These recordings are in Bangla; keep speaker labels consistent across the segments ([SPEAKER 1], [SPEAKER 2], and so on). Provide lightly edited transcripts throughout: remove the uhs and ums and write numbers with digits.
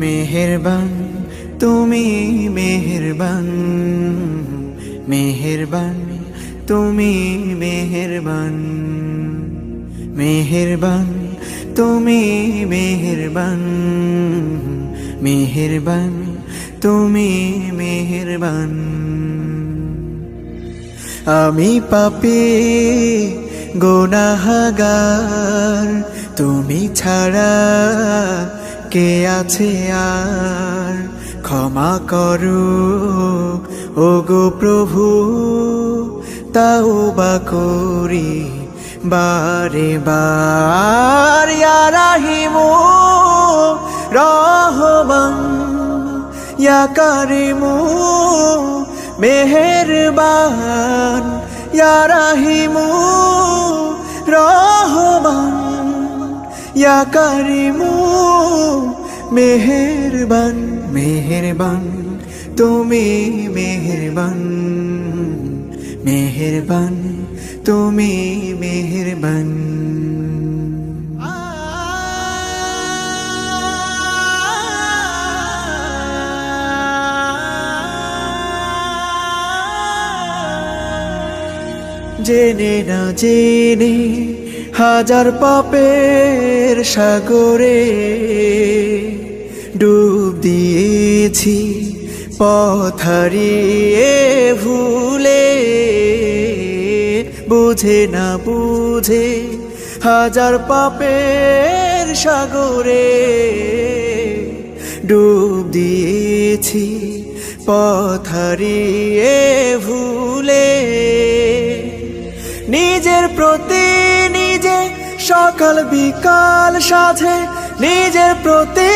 [SPEAKER 1] মেহেরবান তুমি মেহেরবান, মেহেরবান তুমি মেহেরবান, মেহেরবান তুমি মেহেরবান, মেহেরবান তুমি মেহেরবান। আমি পাপী গুনাহগার, তুমি ছাড়া কে আছে আর? ক্ষমা করো ওগো প্রভু, তাওবা করি বারে বার। ইয়া রাহিমু রহমান, ইয়া কারিমু মেহেরবান, ইয়া রাহিমু রহমান, ইয়া কারিমু মেহেরবান। মেহেরবান তুমি মেহেরবান, মেহেরবান তুমি মেহেরবান। জেনে না জেনে হাজার পাপের সাগরে ডুব দিয়েছি, পথ হারিয়ে ভুলে। বুঝে না বুঝে হাজার পাপের সাগরে ডুব দিয়েছি, পথ হারিয়ে ভুলে। নিজের প্রতি নিজে সকাল বিকাল সাধে, নিজের প্রতি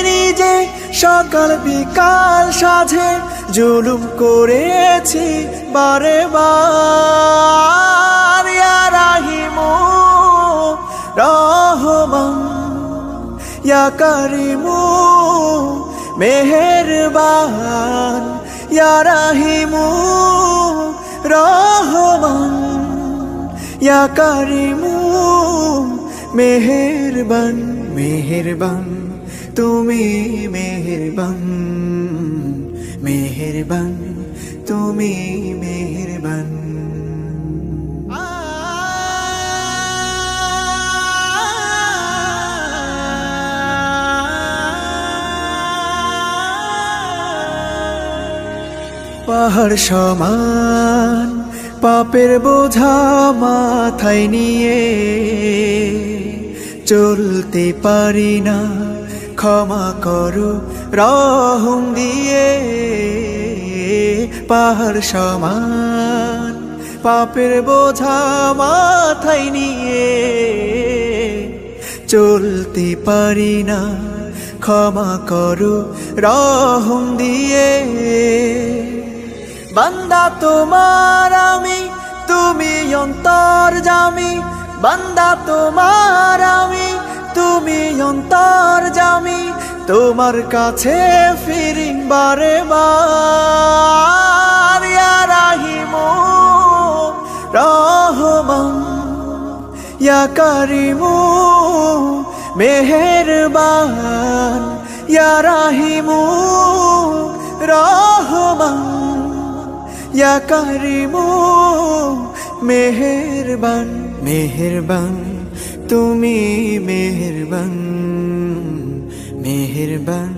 [SPEAKER 1] নিজে সকাল বিকাল সাধে জুলুম করেছি বারে বার। ইয়া রাহিমু রহমান, ইয়া কারিমু মেহেরবান, ইয়া রাহিমু রহমান, ইয়া কারিমু মেহেরবান। মেহেরবান তুমি মেহেরবান, মেহেরবান তুমি মেহেরবান। পাহাড় সমান পাপের বোঝা মাথায় নিয়ে চলতে পারি না, ক্ষমা করো রহম দিয়ে। পাহাড় সমান পাপের বোঝা মাথায় নিয়ে চলতে পারি না, ক্ষমা করো রহম দিয়ে। বান্দা তোমার আমি, তুমি অন্তর্যামী, বান্দা তোমার আমি, তুমি অন্তর্যামী। তোমার কাছে ফিরি বারে বার। ইয়া রাহিমু রহমান, ইয়া কারিমু মেহেরবান, ইয়া রাহিমু রহমান, ইয়া কারিমু মেহেরবান। মেহেরবান তুমি মেহেরবান, মেহেরবান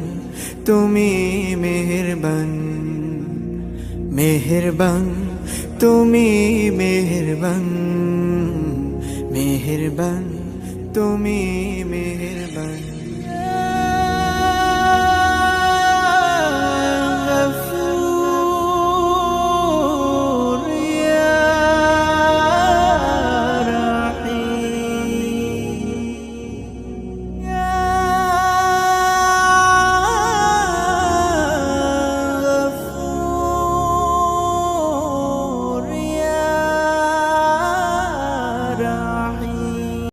[SPEAKER 1] তুমি মেহেরবান, মেহেরবান তুমি মেহেরবান, মেহেরবান তুমি মেহেরবান।